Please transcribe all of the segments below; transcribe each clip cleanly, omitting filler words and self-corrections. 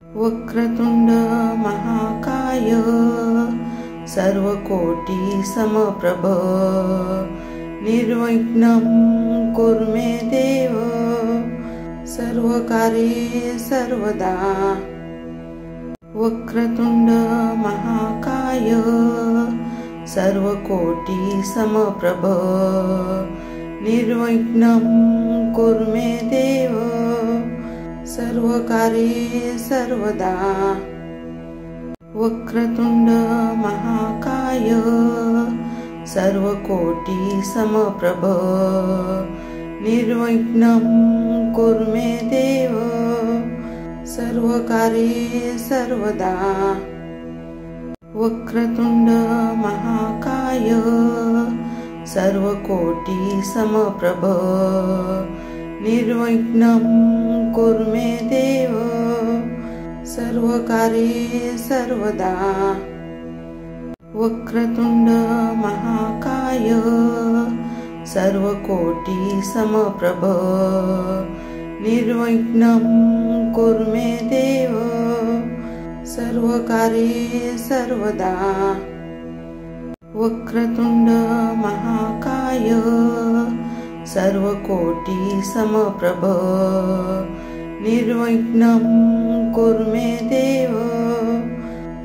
वक्रतुंड महाकाय सर्वकोटि समप्रभ निर्विघ्नं कुरु मे देव सर्वकार्ये सर्वदा। वक्रतुंड महाकाय सर्वकोटि समप्रभ निर्विघ्नं कुरु मे देव सर्वकार्ये सर्वदा। वक्रतुंड महाकाय सर्वकोटि समप्रभ निर्विघ्नं कुरु मे देव सर्वकार्ये सर्वदा। वक्रतुंड महाकाय सर्वकोटि समप्रभ निर्विघ्नं कुरु मे देव सर्वकार्ये सर्वदा। वक्रतुंड महाकाय सर्वकोटि समप्रभ निर्विघ्नं कुरु मे देव सर्वकार्ये सर्वदा। वक्रतुंड महाकाय सर्वकोटि समप्रभ निर्विघ्नं कुरु मे देव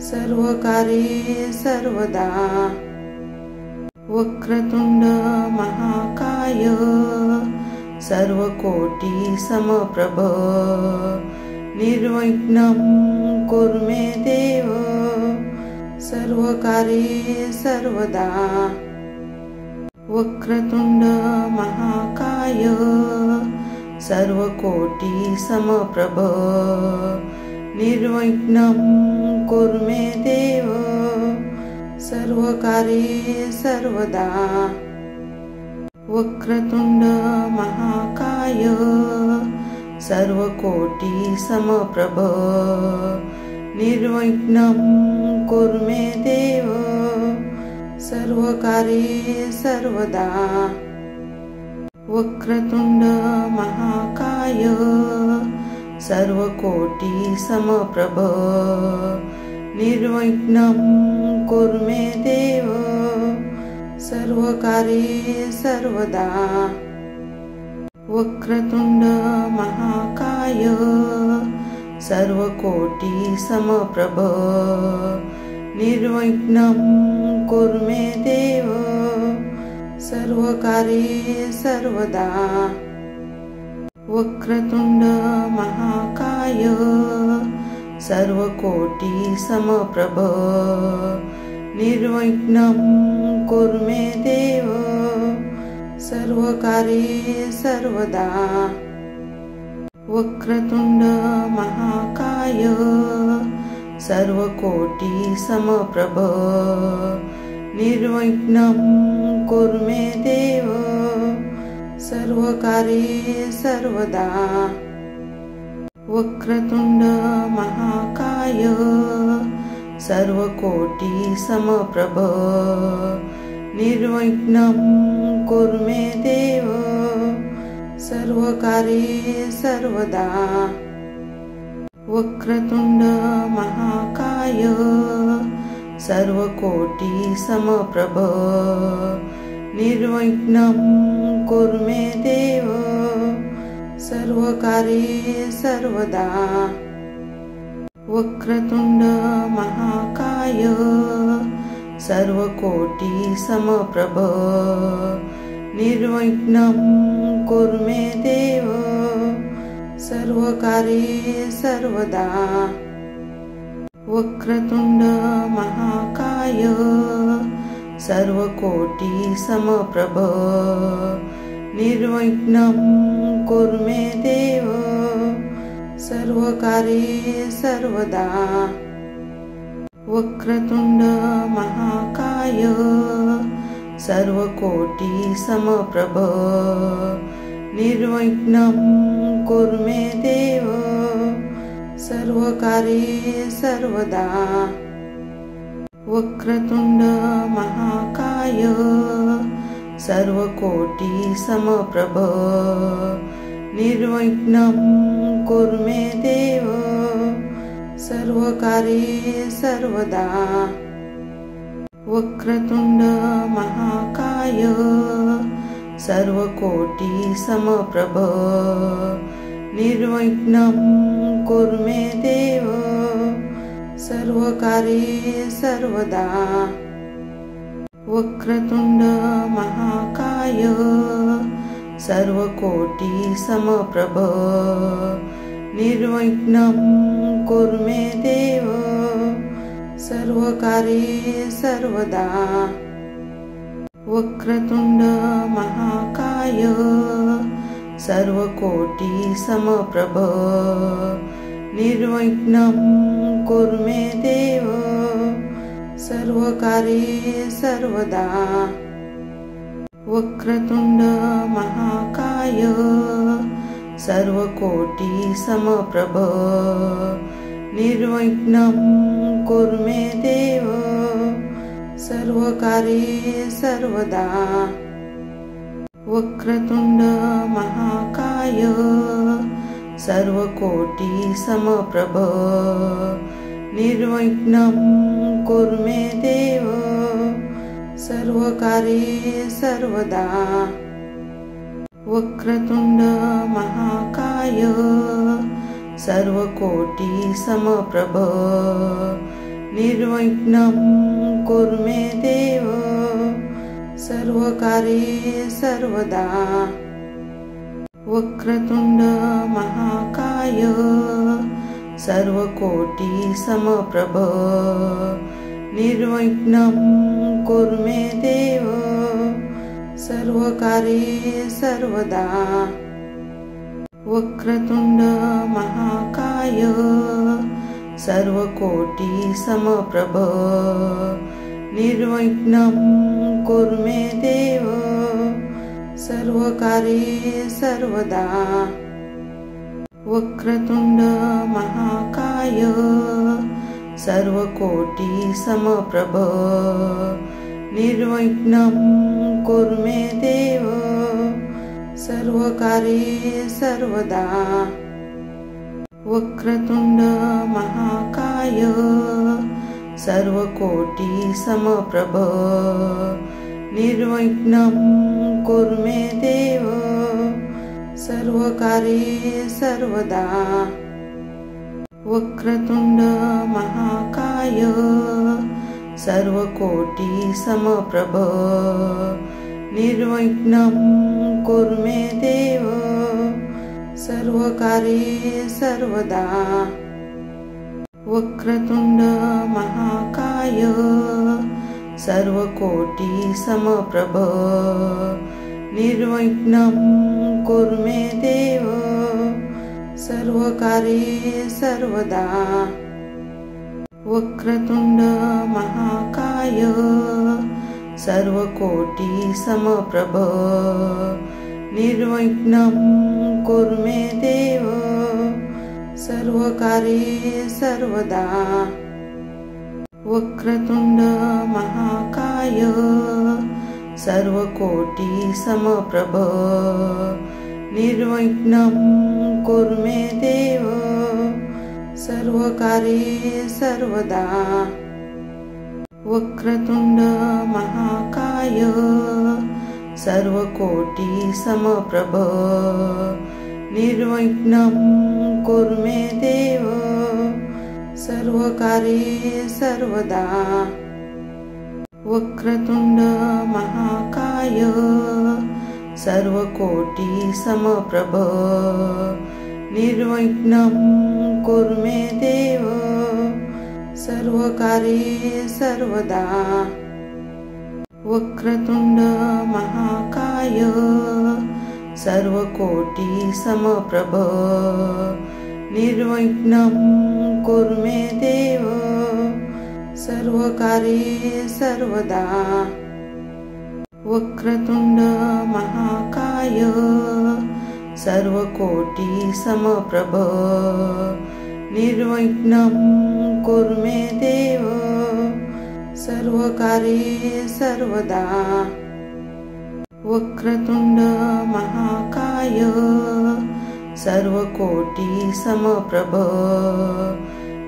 सर्वकार्ये सर्वदा। वक्रतुंड महाकाय सर्वकोटि समप्रभ निर्विघ्नं कुरु मे देव सर्वकार्ये सर्वदा। वक्रतुंड महाकाय सर्वकोटि समप्रभ निर्विघ्नं कुरु मे देव सर्वकार्ये सर्वदा। वक्रतुंड महाकाय सर्वकोटि समप्रभ निर्विघ्नं कुरु मे देव सर्वकार्ये सर्वदा। वक्रतुंड महाकाय सर्वकोटि समप्रभ निर्विघ्नं कुरु मे देव सर्वकार्ये सर्वदा। वक्रतुंड महाकाय सर्वकोटि समप्रभ निर्विघ्नं कुरु मे देव सर्वकार्ये सर्वदा। वक्रतुंड महाकाय सर्वकोटि समप्रभ निर्विघ्नं कुरु मे देव सर्वकार्ये सर्वदा। वक्रतुंड महाकाय सर्वकोटि समप्रभ निर्विघ्नं कुरु मे देव सर्वकार्ये सर्वदा। वक्रतुंड महाकाय सर्वकोटि समप्रभ निर्विघ्नं कुरु मे देव सर्वकार्ये सर्वदा। वक्रतुंड महाकाय सर्वकोटि समप्रभ निर्विघ्नं कुरु मे देव सर्वकार्ये सर्वदा। वक्रतुंड महाकाय सर्वकोटि समप्रभ निर्विघ्नं कुरु मे देव सर्वकार्ये सर्वदा। वक्रतुंड महाकाय सर्वकोटि समप्रभ निर्विघ्नं कुरु मे देव सर्वकार्ये सर्वदा। वक्रतुंड महाकाय सर्वकोटि समप्रभ निर्विघ्नं कुरु मे देव सर्वकार्ये सर्वदा। वक्रतुंड महाकाय सर्वकोटि समप्रभ निर्विघ्नं कुरु मे देव सर्वकार्ये सर्वदा वक्रतुंड महाकाय सर्वकोटि समप्रभ निर्विघ्नं कुरु मे देव सर्वकार्ये सर्वदा वक्रतुंड महाकाय सर्वकोटि समप्रभ निर्विघ्नं कुरु मे देव सर्वकार्ये सर्वदा वक्रतुंड महाकाय सर्वकोटि समप्रभ निर्विघ्नं कुरु मे देव सर्वकार्ये सर्वदा वक्रतुंड महाकाय सर्वकोटि समप्रभ निर्विघ्नं कुरु मे देव सर्वकार्ये सर्वदा वक्रतुंड महाकाय सर्वकोटि समप्रभ निर्विघ्नं कुरु मे देव सर्वकार्ये सर्वदा वक्रतुंड महाकाय सर्वकोटि समप्रभ निर्विघ्नं कुरु मे देव सर्वकार्ये सर्वदा वक्रतुंड महाकाय सर्वकोटि समप्रभ निर्विघ्नं कुरु मे देव सर्वकार्ये सर्वदा वक्रतुंड महाकाय सर्वकोटि समप्रभ निर्विघ्नं कुरु मे देव सर्वकार्ये सर्वदा वक्रतुंड महाकाय सर्वकोटि समप्रभ निर्विघ्नं कुरु मे देव सर्वकार्ये सर्वदा वक्रतुंड महाकाय सर्वकोटि समप्रभ निर्विघ्नं कुरु मे देव सर्वकार्ये सर्वदा वक्रतुंड महाकाय सर्वकोटि समप्रभ निर्विघ्नं कुरु मे देव सर्वकार्ये सर्वदा वक्रतुंड महाकाय सर्वकोटि समप्रभ निर्विघ्नं कुरु मे देव सर्वकार्ये सर्वदा वक्रतुंड महाकाय सर्वकोटि समप्रभ निर्विघ्नं कुरु मे देव सर्वकार्ये सर्वदा वक्रतुंड महाकाय सर्वकोटि समप्रभ निर्विघ्नं कुरु मे देव सर्वकार्ये सर्वदा वक्रतुंड महाकाय सर्वकोटि समप्रभ निर्विघ्नं कुरु मे देव सर्वकार्ये सर्वदा वक्रतुंड महाकाय सर्वकोटि समप्रभ निर्विघ्नं कुरु मे देव सर्वकार्ये सर्वदा वक्रतुंड महाकाय सर्वकोटि समप्रभ निर्विघ्नं कुरु मे देव सर्वकार्ये सर्वदा वक्रतुंड महाकाय सर्वकोटि समप्रभ निर्विघ्नं कुरु मे देव सर्वकार्ये सर्वदा वक्रतुंड महाकाय सर्वकोटि समप्रभ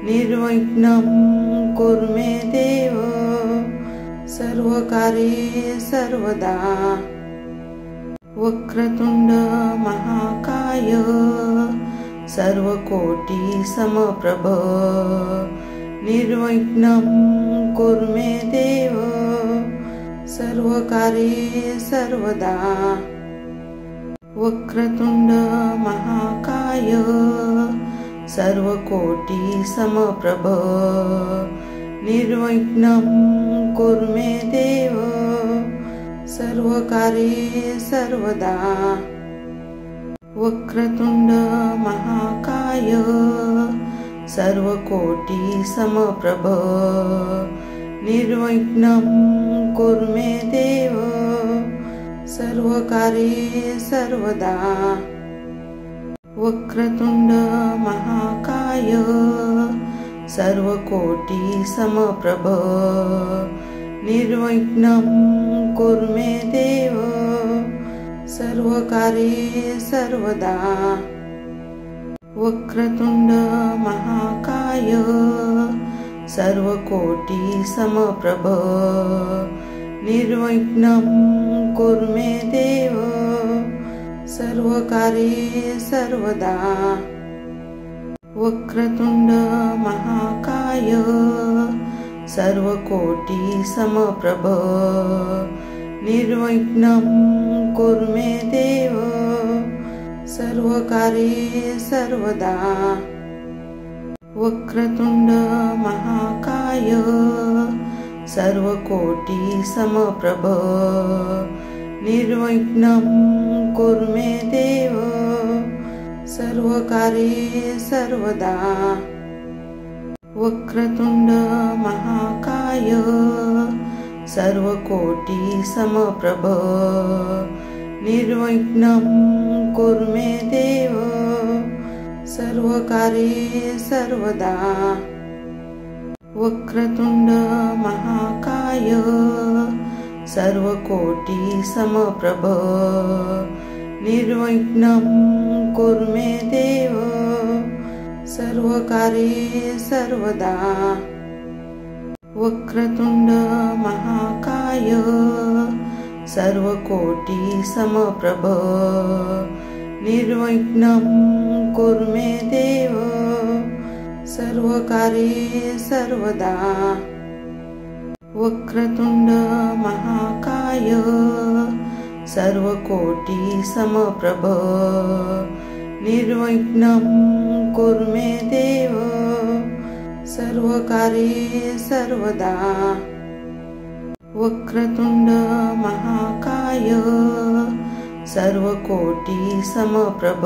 निर्विघ्नं कुरु मे देव सर्वकार्ये सर्वदा। वक्रतुंड महाकाय सर्वकोटि समप्रभ निर्विघ्नं कुरु मे देव सर्वकार्ये सर्वदा। वक्रतुंड महाकाय सर्वकोटि समप्रभ निर्विघ्नं कुरु मे देव सर्वकार्ये सर्वदा। वक्रतुंड महाकाय सर्वकोटि समप्रभ निर्विघ्नं कुरु मे देव सर्वकार्ये सर्वदा। वक्रतुंड महाकाय सर्वकोटि समप्रभ निर्विघ्नं कुरु मे देव सर्वकार्ये सर्वदा। वक्रतुंड महाकाय सर्वकोटि समप्रभ निर्विघ्नं कुरु मे देव सर्वकार्ये सर्वदा। वक्रतुंड महाकाय सर्वकोटि समप्रभ निर्विघ्नं कुरु मे देव सर्वकार्ये सर्वदा। वक्रतुंड महाकाय सर्वकोटि समप्रभ निर्विघ्नं कुरु मे देव सर्वकार्ये सर्वदा। वक्रतुंड महाकाय सर्वकोटि समप्रभ निर्विघ्नं कुरु मे देव सर्वकार्ये सर्वदा। वक्रतुंड महाकाय सर्वकोटि समप्रभ निर्विघ्नं कुरु मे देव सर्वकार्ये सर्वदा। वक्रतुंड महाकाय सर्वकोटि समप्रभ निर्विघ्नं कुरु मे देव सर्वकार्ये सर्वदा। वक्रतुंड महाकाय सर्वकोटि समप्रभ निर्विघ्नं कुरु मे देव सर्वकार्ये सर्वदा। वक्रतुंड महाकाय सर्वकोटि समप्रभ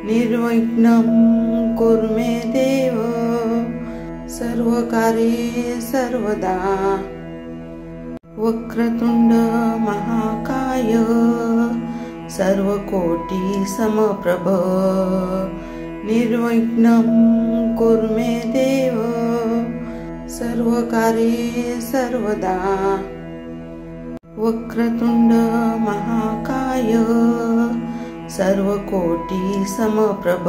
निर्विघ्नं कुरु मे देव सर्वकार्ये सर्वदा। वक्रतुंड महाकाय सर्वकोटि समप्रभ निर्विघ्नं कुरु मे देव सर्वकार्ये सर्वदा। वक्रतुंड महाकाय सर्वकोटि समप्रभ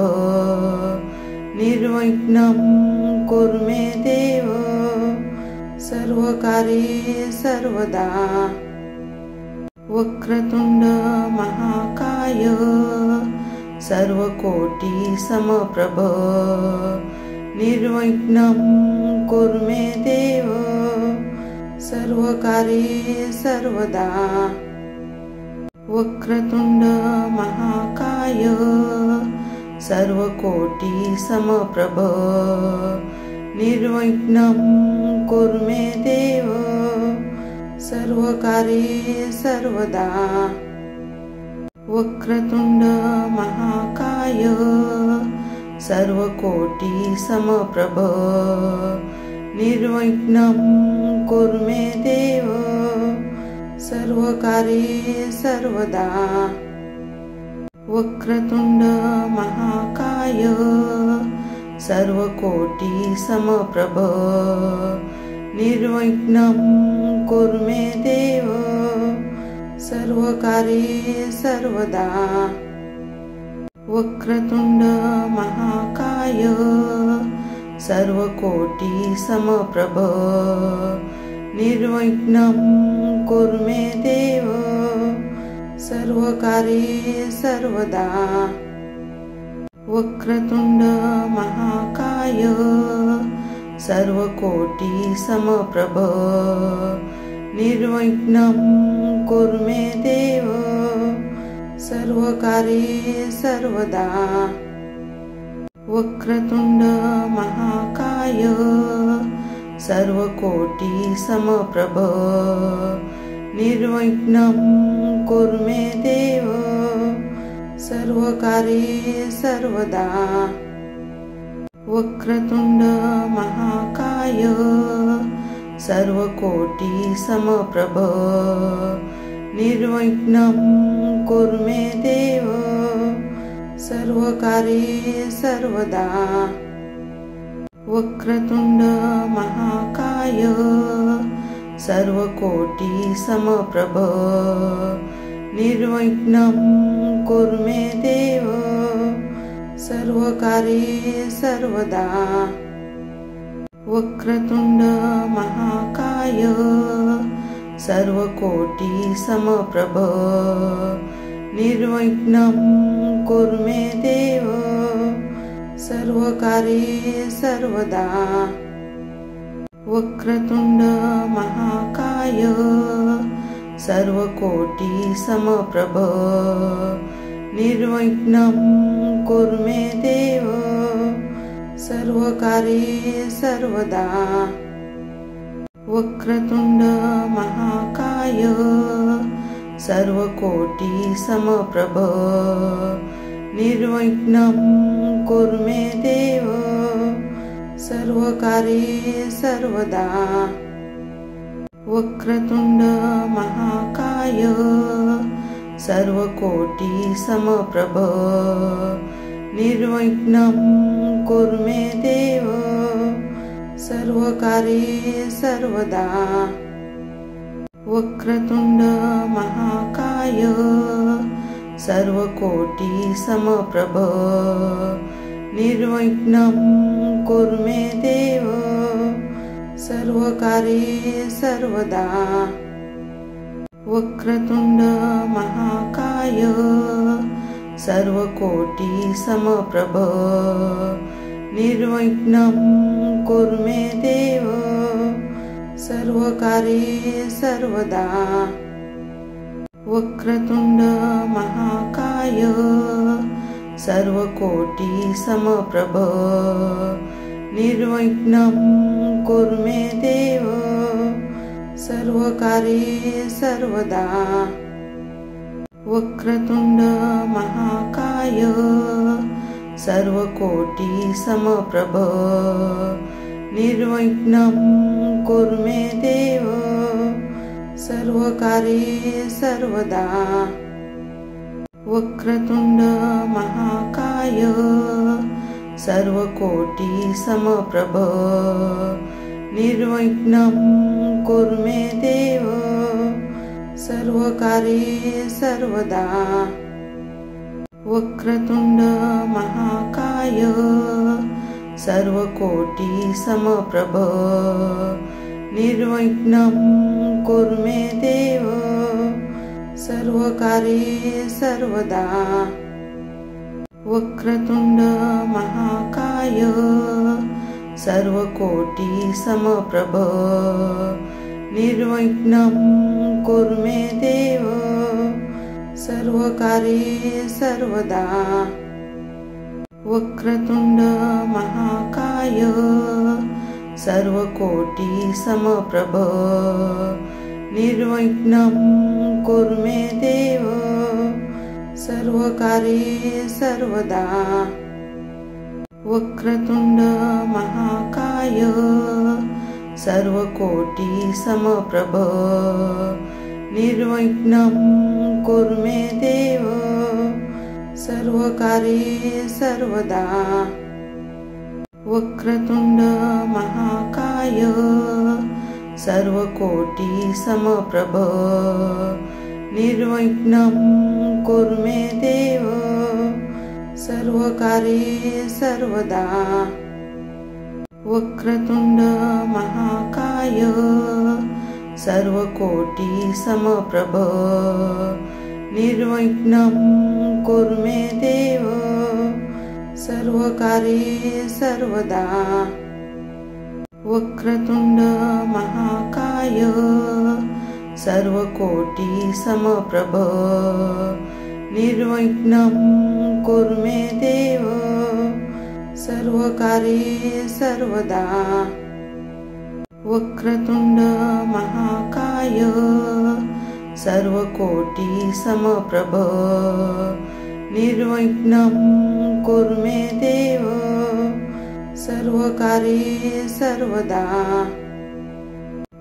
निर्विघ्नं कुरु मे देव सर्वकार्ये सर्वदा। वक्रतुंड महाकाय सर्वकोटि समप्रभ निर्विघ्नं कुरु मे देव सर्वकार्ये सर्वदा। वक्रतुंड महाकाय सर्वकोटि समप्रभ निर्विघ्नं कुरु मे देव सर्वकार्ये सर्वदा। वक्रतुंड महाकाय सर्वकोटि समप्रभ निर्विघ्नं कुरु मे देव सर्वकार्ये सर्वदा। वक्रतुंड महाकाय सर्वकोटि समप्रभ निर्विघ्नं कुरु मे देव सर्वकार्ये सर्वदा। वक्रतुंड महाकाय सर्वकोटि समप्रभ निर्विघ्नं कुरु मे देव सर्वकार्ये सर्वदा। वक्रतुंड महाकाय सर्वकोटि समप्रभ निर्विघ्नं कुरु मे देव सर्वकार्ये सर्वदा। वक्रतुंड महाकाय सर्वकोटि समप्रभ निर्विघ्नं कुरु मे देव सर्वकार्ये सर्वदा। वक्रतुंड महाकाय सर्वकोटि समप्रभ निर्विघ्नं कुरु मे देव सर्वकार्ये सर्वदा। वक्रतुंड महाकाय सर्वकोटि समप्रभ निर्विघ्नं कुरु मे देव सर्वकार्ये सर्वदा। वक्रतुंड महाकाय सर्वकोटि समप्रभ निर्विघ्नं कुरु मे देव सर्वकार्ये सर्वदा। वक्रतुंड महाकाय सर्वकोटि समप्रभ निर्विघ्नं कुरु मे देव सर्वकार्ये सर्वदा। वक्रतुंड महाकाय सर्वकोटि समप्रभ निर्विघ्नं कुरु मे देव सर्वकार्ये सर्वदा। वक्रतुंड महाकाय सर्वकोटि समप्रभ निर्विघ्नं कुरु मे देव सर्वकार्ये सर्वदा। वक्रतुंड महाकाय सर्वकोटि समप्रभ निर्विघ्नं कुरु मे देव सर्वकार्ये सर्वदा। वक्रतुंड महाकाय सर्वकोटि समप्रभ निर्विघ्नं कुरु मे देव सर्वकार्ये सर्वदा। वक्रतुंड महाकाय सर्वकोटि समप्रभ निर्विघ्नं कुरु मे देव सर्वकार्ये सर्वदा। वक्रतुंड महाकाय सर्वकोटि समप्रभ निर्विघ्नं कुरु मे देव सर्वकार्ये सर्वदा। वक्रतुंड महाकाय सर्वकोटि समप्रभ निर्विघ्नं कुरु मे देव सर्वकार्ये सर्वदा। वक्रतुंड महाकाय सर्वकोटि समप्रभ निर्विघ्नं कुरु मे देव सर्वकार्ये सर्वदा। वक्रतुंड महाकाय सर्वकोटि समप्रभ निर्विघ्नं कुरु मे देव सर्वकार्ये सर्वदा। वक्रतुंड महाकाय सर्वकोटि समप्रभ निर्विघ्नं कुरु मे देव सर्वकार्ये सर्वदा। वक्रतुंड महाकाय सर्वकोटि समप्रभ निर्विघ्नं कुरु मे देव सर्वकार्ये सर्वदा। वक्रतुंड महाकाय सर्वकोटि समप्रभ निर्विघ्नं कुरु मे देव सर्वकार्ये सर्वदा। वक्रतुंड महाकाय सर्वकोटि समप्रभ निर्विघ्नं कुरु मे देव सर्वकार्ये सर्वदा। वक्रतुंड महाकाय सर्वकोटि समप्रभ निर्विघ्नं कुरु मे देव सर्वकार्ये सर्वदा। वक्रतुंड महाकाय सर्वकोटि समप्रभ निर्विघ्नं कुरु मे देव सर्वकार्ये सर्वदा।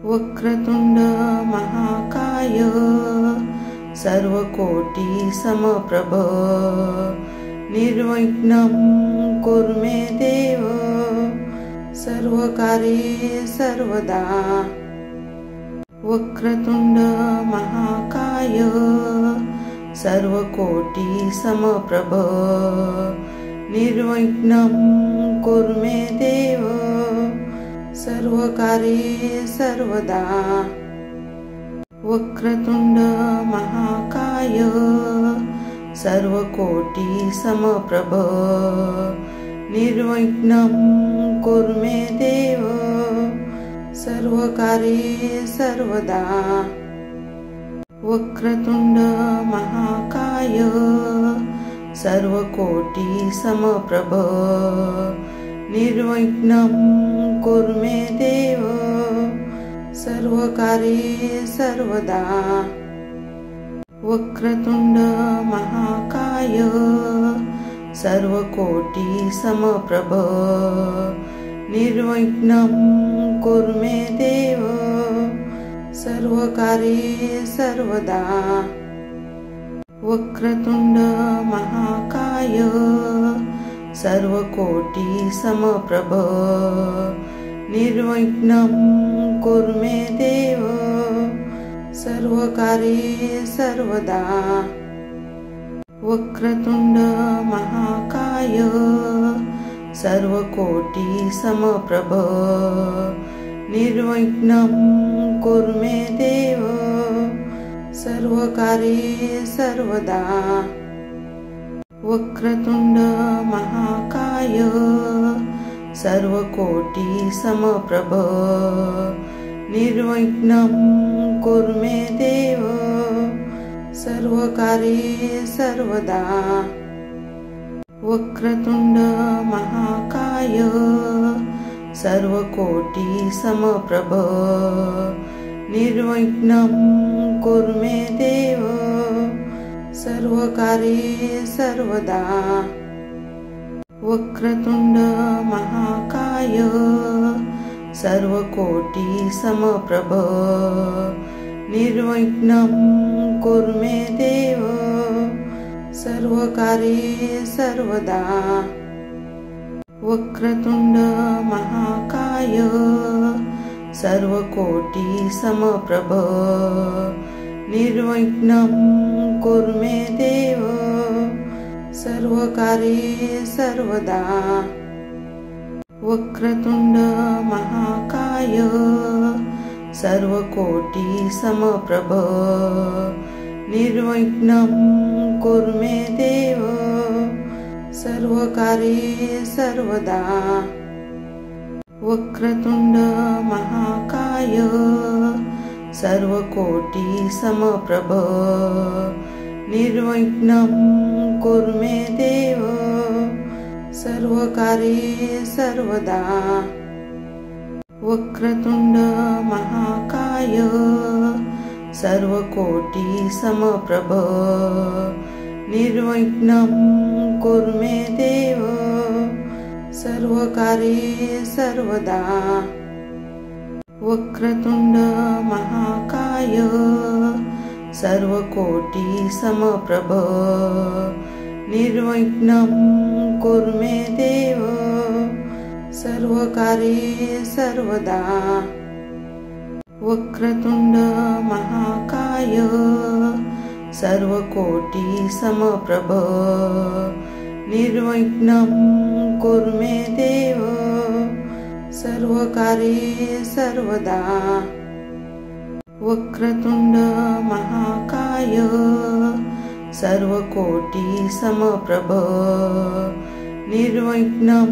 वक्रतुंड महाकाय सर्वकोटि समप्रभ निर्विघ्नं कुरु मे देव सर्वकार्ये सर्वदा। वक्रतुंड महाकाय सर्वकोटि समप्रभ निर्विघ्नं कुरु मे देव सर्वकार्ये सर्वदा। वक्रतुंड महाकाय सर्वकोटि समप्रभ निर्विघ्नं कुरु मे देव सर्वकार्ये सर्वदा। वक्रतुंड महाकाय सर्वकोटि समप्रभ निर्विघ्नं कुरु मे देव सर्वकार्ये सर्वदा। वक्रतुंड महाकाय सर्वकोटि समप्रभ निर्विघ्नं कुरु मे देव सर्वकार्ये सर्वदा। वक्रतुंड महाकाय सर्वकोटि समप्रभ निर्विघ्नं कुरु मे देव सर्वकार्ये सर्वदा। वक्रतुंड महाकाय सर्वकोटि समप्रभ निर्विघ्नं कुरु मे देव सर्वकार्ये सर्वदा। वक्रतुंड महाकाय सर्वकोटि समप्रभ निर्विघ्नं कुरु मे देव सर्वकार्ये सर्वदा। वक्रतुंड महाकाय सर्वकोटि समप्रभ निर्विघ्नं कुरु मे देव सर्वकार्ये सर्वदा। वक्रतुंड महाकाय सर्वकोटि समप्रभ निर्विघ्नं कुरु मे देव सर्वकार्ये सर्वदा। वक्रतुंड महाकाय सर्वकोटि समप्रभ निर्विघ्नं कुरु मे देव सर्वकार्ये सर्वदा। वक्रतुंड महाकाय सर्वकोटि समप्रभ निर्विघ्नं कुरु मे देव सर्वकार्ये सर्वदा। वक्रतुंड महाकाय सर्वकोटि समप्रभ निर्विघ्नं कुरु मे देव सर्वकार्ये सर्वदा। वक्रतुंड महाकाय सर्वकोटि समप्रभ निर्विघ्नं कुरु मे देव सर्वकार्ये सर्वदा। वक्रतुंड महाकाय सर्वकोटि समप्रभ निर्विघ्नं कुरु मे देव सर्वकार्ये सर्वदा। वक्रतुंड महाकाय सर्वकोटि समप्रभ निर्विघ्नं कुरु मे देव सर्वकार्ये सर्वदा। वक्रतुंड महाकाय सर्वकोटि समप्रभ निर्विघ्नं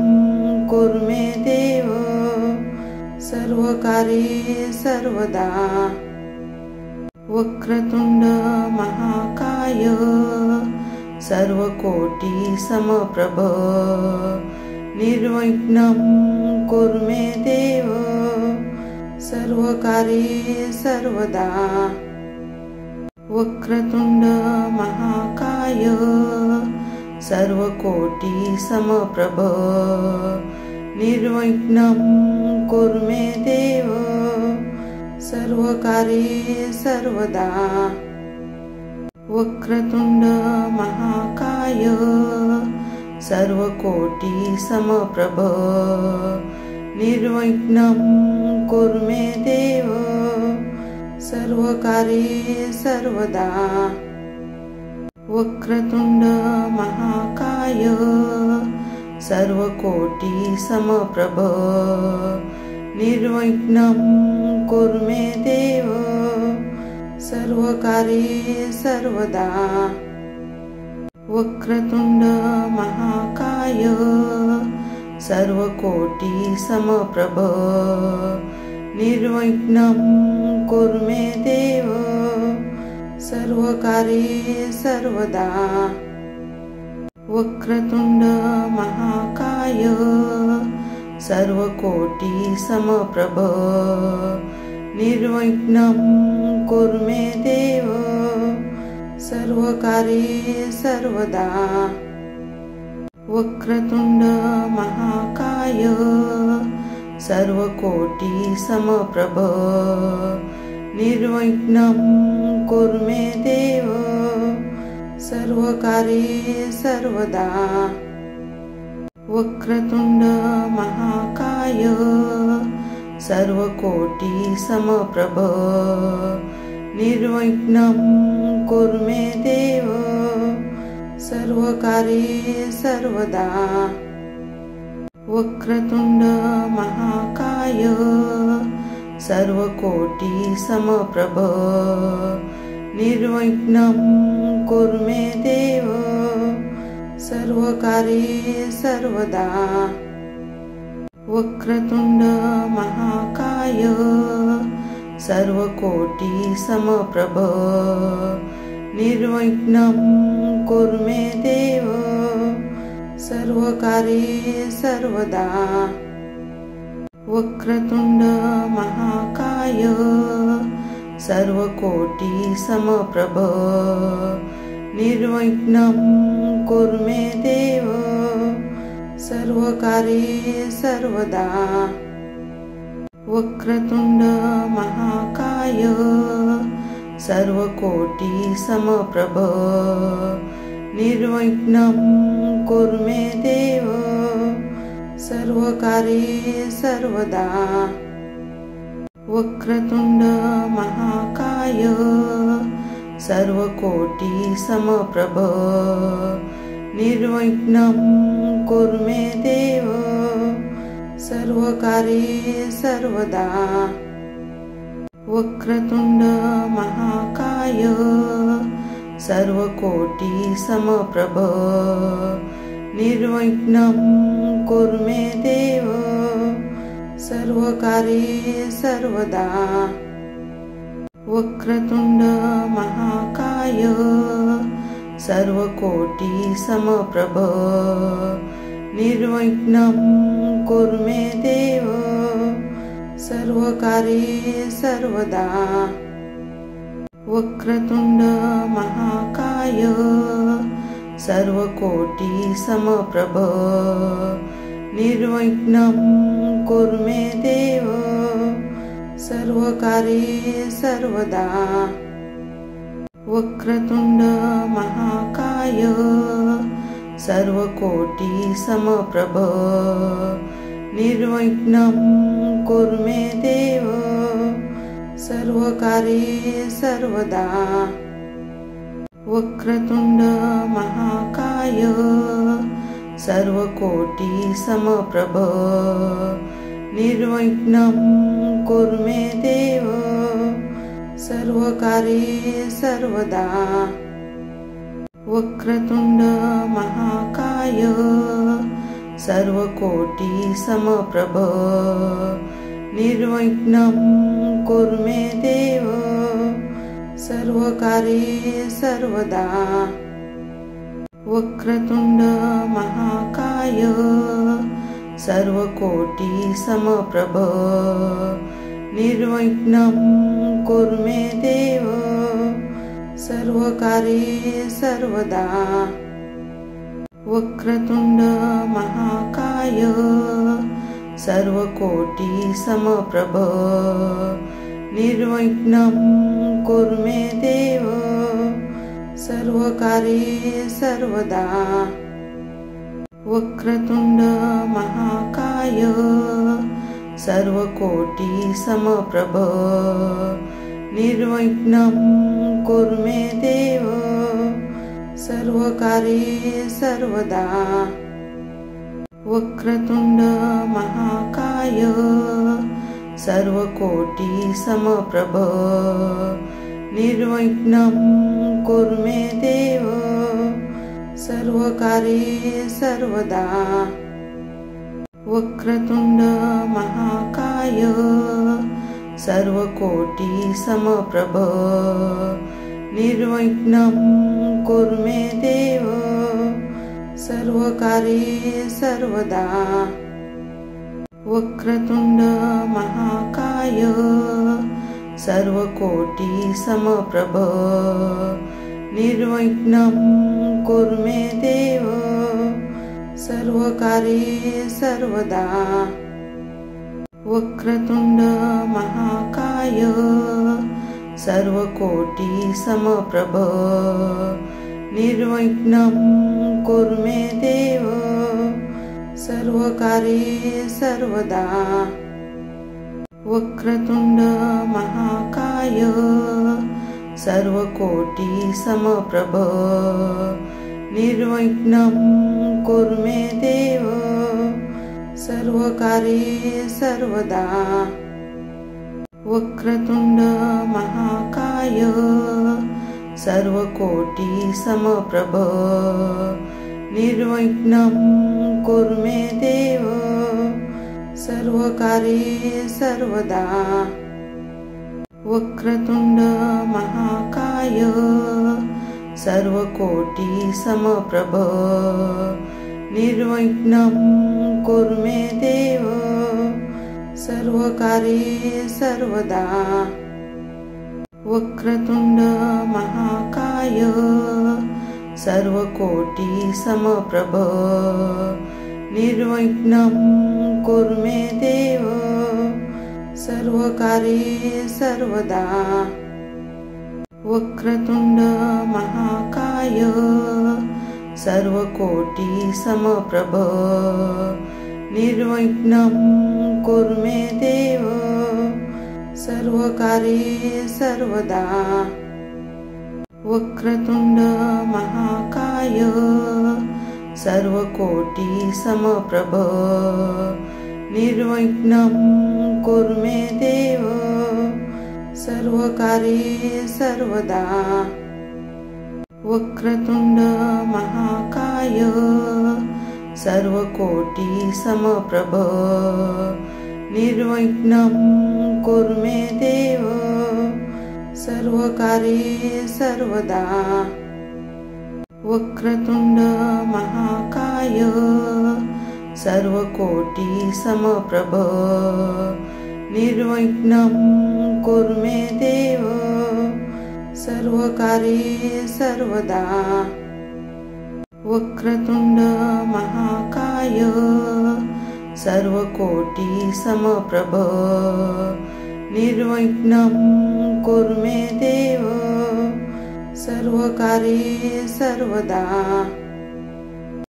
कुरु मे देव सर्वकार्ये सर्वदा। वक्रतुंड महाकाय सर्वकोटि समप्रभ निर्विघ्नं कुरु मे देव सर्वकार्ये सर्वदा। वक्रतुंड महाकाय सर्वकोटि समप्रभ निर्विघ्नं कुरु मे देव सर्वकार्ये सर्वदा। वक्रतुंड महाकाय सर्वकोटि समप्रभ निर्विघ्नं कुरु मे देव सर्वकार्ये सर्वदा। वक्रतुंड महाकाय सर्वकोटि समप्रभ निर्विघ्नं कुरु मे देव सर्वकार्ये सर्वदा। वक्रतुंड महाकाय सर्वकोटि समप्रभ निर्विघ्नं कुरु मे देव सर्वकार्ये सर्वदा। वक्रतुंड महाकाय सर्वकोटि समप्रभ निर्विघ्नं कुरु मे देव सर्वकार्ये सर्वदा। वक्रतुंड महाकाय सर्वकोटि समप्रभ निर्विघ्नं कुरु मे देव सर्वकार्ये सर्वदा। वक्रतुंड महाकाय सर्वकोटि समप्रभ निर्विघ्नं कुरु मे देव सर्वकार्ये सर्वदा। वक्रतुंड महाकाय सर्वकोटि समप्रभ निर्विघ्नं कुरु मे देव सर्वकार्ये सर्वदा। वक्रतुंड महाकाय सर्वकोटि समप्रभ निर्विघ्नं कुरु मे देव सर्वकार्ये सर्वदा। वक्रतुंड महाकाय सर्वकोटि समप्रभ निर्विघ्नं कुरु मे देव सर्वकार्ये सर्वदा। वक्रतुंड महाकाय सर्वकोटि समप्रभ निर्विघ्नं कुरु मे देव सर्वकार्ये सर्वदा। वक्रतुंड महाकाय सर्वकोटि समप्रभ निर्विघ्नं कुरु मे देव सर्वकार्ये सर्वदा। वक्रतुंड महाकाय सर्वकोटि समप्रभ निर्विघ्नं कुरु मे देव सर्वकार्ये सर्वदा। वक्रतुंड महाकाय सर्वकोटि समप्रभ निर्विघ्नं कुरु मे देव सर्वकार्ये सर्वदा। वक्रतुंड महाकाय सर्वकोटि समप्रभ निर्विघ्नं कुरु मे देव सर्वकार्ये सर्वदा। वक्रतुंड महाकाय सर्वकोटि समप्रभ निर्विघ्नं कुरु मे देव सर्वकार्ये सर्वदा। वक्रतुंड महाकाय सर्वकोटि समप्रभ निर्विघ्नं कुरु मे देव सर्वकार्ये सर्वदा। वक्रतुंड महाकाय सर्वकोटि समप्रभ निर्विघ्नं कुरु मे देव सर्वकार्ये सर्वदा। वक्रतुंड महाकाय सर्वकोटि समप्रभ निर्विघ्नं कुरु मे देव सर्वकार्ये सर्वदा। वक्रतुंड महाकाय सर्वकोटि समप्रभ निर्विघ्नं कुरु मे देव सर्वकार्ये सर्वदा। वक्रतुंड महाकाय सर्वकोटि समप्रभ निर्विघ्नं कुरु मे देव सर्वकार्ये सर्वदा। वक्रतुंड महाकाय सर्वकोटि समप्रभ निर्विघ्नं कुरु मे देव सर्वकार्ये सर्वदा। वक्रतुंड महाकाय सर्वकोटि समप्रभ निर्विघ्नं कुरु मे देव सर्वकार्ये सर्वदा। वक्रतुंड महाकाय सर्वकोटि समप्रभ निर्विघ्नं कुरु मे देव सर्वकार्ये सर्वदा। वक्रतुंड महाकाय सर्वकोटि समप्रभ निर्विघ्नं कुरु मे देव सर्वकार्ये सर्वदा। वक्रतुंड महाकाय सर्वकोटि समप्रभ निर्विघ्नं कुरु मे देव सर्वकार्ये सर्वदा। वक्रतुंड महाकाय सर्वकोटि समप्रभ निर्विघ्नं कुरु मे देव सर्वकार्ये सर्वदा। वक्रतुंड महाकाय सर्वकोटि समप्रभ निर्विघ्नं कुरु मे देव सर्वकार्ये सर्वदा। वक्रतुंड महाकाय सर्वकोटि समप्रभ निर्विघ्नं कुरु मे देव सर्वकार्ये सर्वदा। वक्रतुंड महाकाय सर्वकोटि समप्रभ निर्विघ्नं कुरु मे देव सर्वकार्ये सर्वदा। वक्रतुंड महाकाय सर्वकोटि समप्रभ निर्विघ्नं कुरु मे देव सर्वकार्ये सर्वदा। वक्रतुंड महाकाय सर्वकोटि समप्रभ निर्विघ्नं कुरु मे देव सर्वकार्ये सर्वदा। वक्रतुंड महाकाय सर्वकोटि समप्रभ निर्विघ्नं कुरु मे देव सर्वकार्ये सर्वदा। वक्रतुंड महाकाय सर्वकोटि समप्रभ निर्विघ्नं कुरु मे देव सर्वकार्ये सर्वदा।